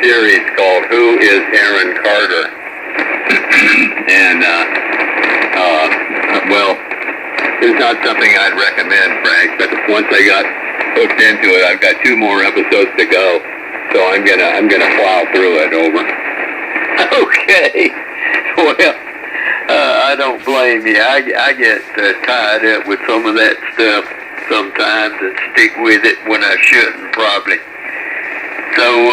series called Who is Aaron Carter? And, well, it's not something I'd recommend, Frank, but once I got hooked into it, I've got 2 more episodes to go, so I'm gonna plow through it. Over. Okay. Well, I don't blame you. I get tied up with some of that stuff sometimes and stick with it when I shouldn't, probably. So,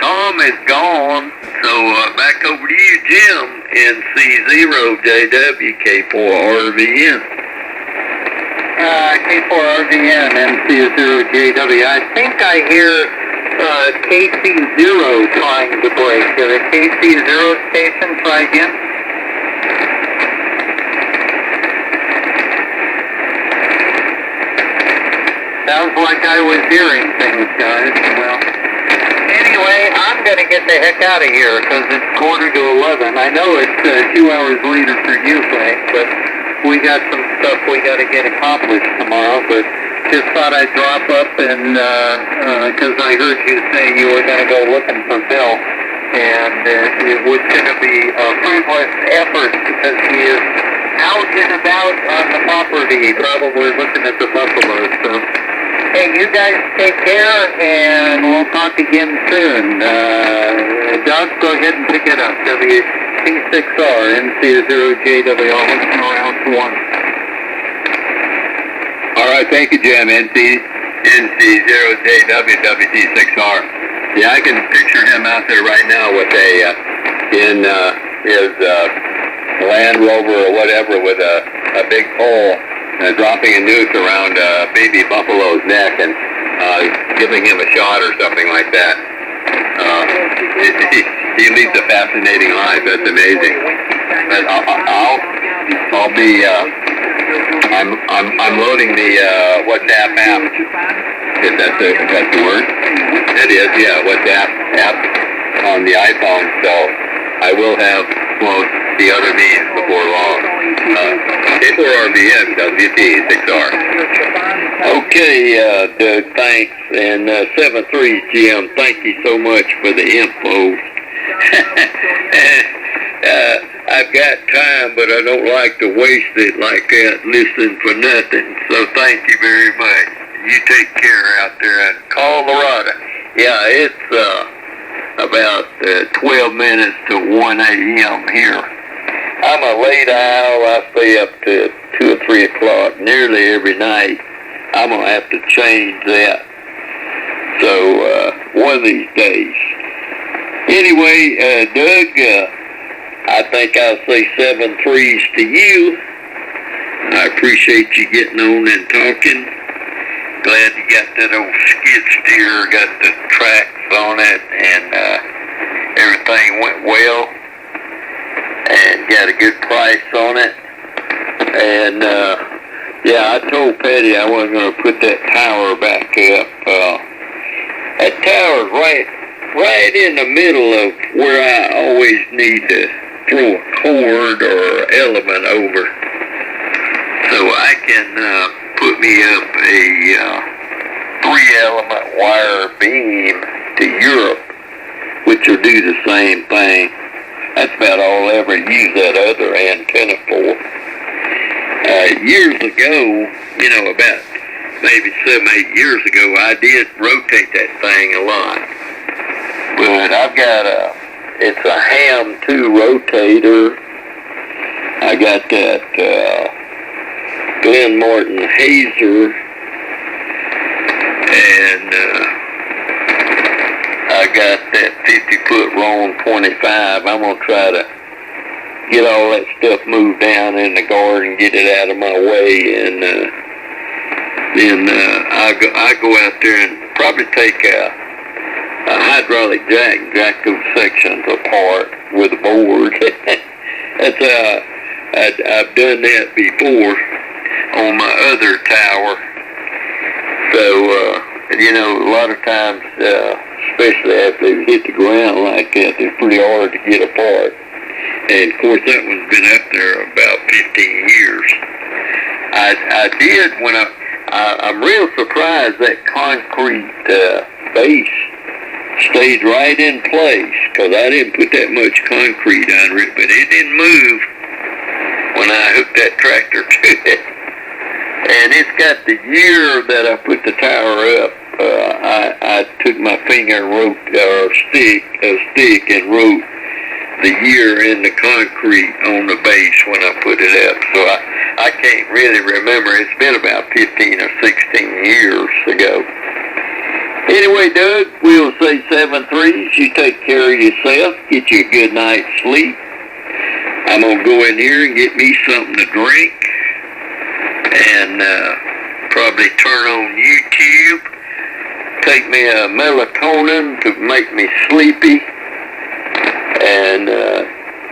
Tom is gone, so back over to you, Jim, NC0JWK4RVN. K4RVN, NC0JW. I think I hear KC0 trying to break. The KC0 station, try again. Sounds like I was hearing things, guys. Well, anyway, I'm going to get the heck out of here because it's 10:45. I know it's 2 hours later for you, Frank, but we got some stuff we got to get accomplished tomorrow. But just thought I'd drop up and because I heard you say you were going to go looking for Bill, and it was going to be a fruitless effort because he is out and about on the property, probably looking at the buffaloes. So, hey, you guys take care, and we'll talk again soon. Doug, go ahead and pick it up. WT6R, NC0JW, I'll listen around to 1. All right, thank you, Jim. NC0JW, WT6R. Yeah, I can picture him out there right now with in his Land Rover or whatever with a big pole, dropping a noose around baby buffalo's neck and giving him a shot or something like that. He leads a fascinating life. That's amazing. But I'll be. I'm loading the WhatsApp app. If that's the word. It is. Yeah, WhatsApp app on the iPhone. So I will have the other means before long. K4RVN, WT6R. Okay, Doug, thanks. And 7-3, Jim, thank you so much for the info. I've got time, but I don't like to waste it like that, listening for nothing. So thank you very much. You take care out there in Colorado. Yeah, it's about 12 minutes to 1 a.m. here. I'm a late owl. I stay up to 2 or 3 o'clock nearly every night. I'm going to have to change that. So, one of these days. Anyway, Doug, I think I'll say 7 threes to you. I appreciate you getting on and talking. Glad you got that old skid steer, got the tracks on it, and everything went well. And got a good price on it. And, yeah, I told Petty I wasn't going to put that tower back up. That tower's right in the middle of where I always need to throw a cord or element over. So I can put me up a 3-element wire beam to Europe, which will do the same thing. That's about all I ever use that other antenna for. Years ago, about maybe 7-8 years ago, I did rotate that thing a lot. But I've got it's a ham 2 rotator. I got that Glen Martin Hazer, and I got that 50-foot Roan 25. I'm going to try to get all that stuff moved down in the garden, get it out of my way, and then I go out there and probably take a hydraulic jack those sections apart with a board. That's I've done that before on my other tower. So a lot of times, especially after they hit the ground like that, they're pretty hard to get apart. And of course, that one's been up there about 15 years. I did when I'm real surprised that concrete base stayed right in place, because I didn't put that much concrete under it, but it didn't move when I hooked that tractor to it. And it's got the year that I put the tower up. I took my finger and wrote, or a stick and wrote the year in the concrete on the base when I put it up. So I can't really remember. It's been about 15 or 16 years ago. Anyway, Doug, we'll say 7-3s. You take care of yourself. Get you a good night's sleep. I'm going to go in here and get me something to drink. And probably turn on YouTube. Take me a melatonin to make me sleepy. And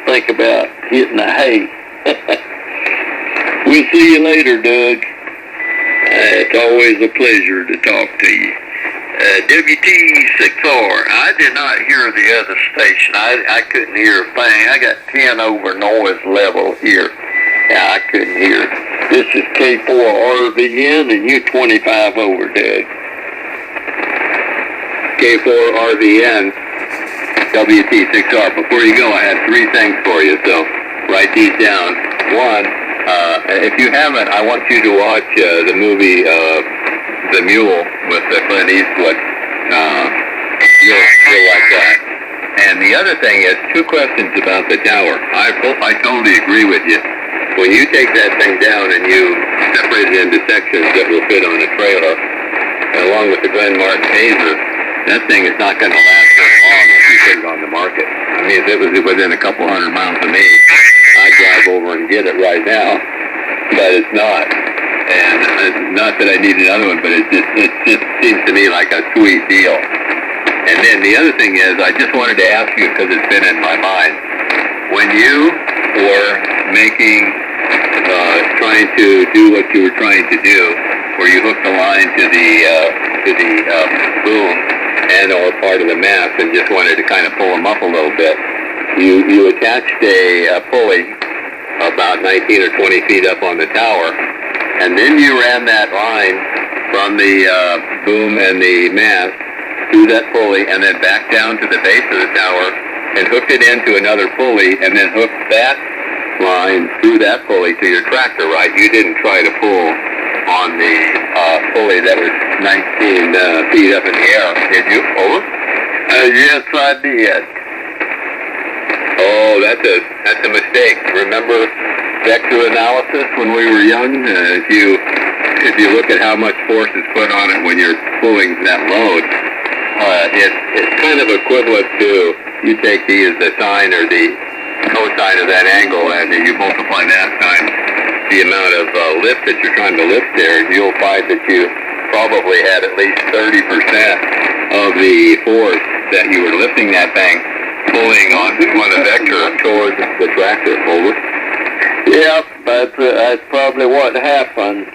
think about hitting the hay. We'll see you later, Doug. It's always a pleasure to talk to you. WT6R. I did not hear the other station. I couldn't hear a thing. I got 10 over noise level here. Yeah, I couldn't hear. This is K4RVN and you're 25 over, Doug. K4RVN, WT6R. Before you go, I have 3 things for you, so write these down. One, if you haven't, I want you to watch the movie The Mule with Clint Eastwood. You'll like that. And the other thing is 2 questions about the tower. I totally agree with you. When you take that thing down and you separate it into sections that will fit on a trailer, along with the Glen Martin Hazer, that thing is not going to last very long if you put it on the market. I mean, if it was within a couple hundred miles of me, I'd drive over and get it right now, but it's not. And not that I need another one, but it just seems to me like a sweet deal. And then the other thing is, I just wanted to ask you, because it's been in my mind, when you were trying to do what you were trying to do, where you hooked the line to the boom and or part of the mast and just wanted to kind of pull them up a little bit, you attached a pulley about 19 or 20 feet up on the tower, and then you ran that line from the boom and the mast through that pulley and then back down to the base of the tower and hooked it into another pulley and then hooked that line through that pulley to your tractor, right? You didn't try to pull on the pulley that was 19 feet up in the air, did you? Over? Yes, I did. Oh, that's a mistake. Remember vector analysis when we were young? If you look at how much force is put on it when you're pulling that load, it's kind of equivalent to, you take the as the sine or the cosine of that angle and you multiply that times the amount of lift that you're trying to lift there, you'll find that you probably had at least 30% of the force that you were lifting that thing pulling on a vector towards the tractor. Over. Yep, that's probably what happened,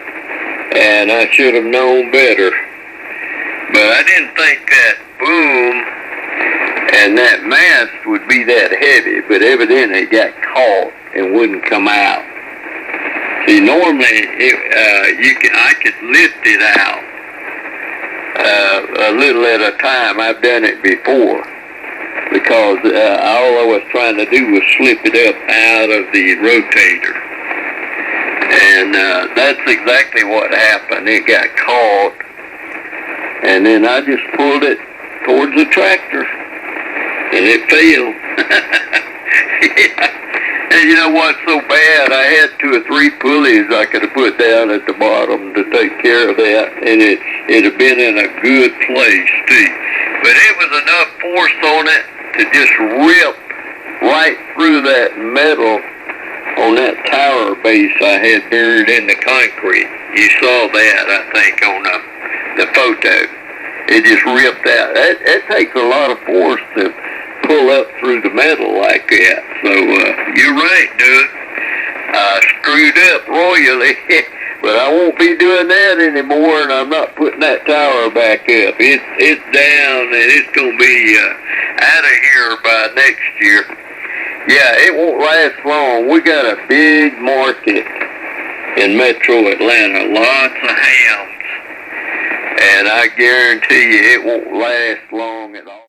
and I should have known better. But I didn't think that boom and that mast would be that heavy, but evidently it got caught and wouldn't come out. See, normally I could lift it out a little at a time. I've done it before, because all I was trying to do was slip it up out of the rotator. And that's exactly what happened. It got caught, and then I just pulled it towards the tractor, and it fell. Yeah. And you know what's so bad? I had 2 or 3 pulleys I could have put down at the bottom to take care of that, and it'd have been in a good place too. But it was enough force on it to just rip right through that metal on that tower base I had buried in the concrete. You saw that, I think, on the photo. It just ripped out. It takes a lot of force to pull up through the metal like that. So you're right, Doug. I screwed up royally, but I won't be doing that anymore, and I'm not putting that tower back up. It's down, and it's going to be out of here by next year. Yeah, it won't last long. We got a big market in Metro Atlanta, lots of hams, and I guarantee you it won't last long at all.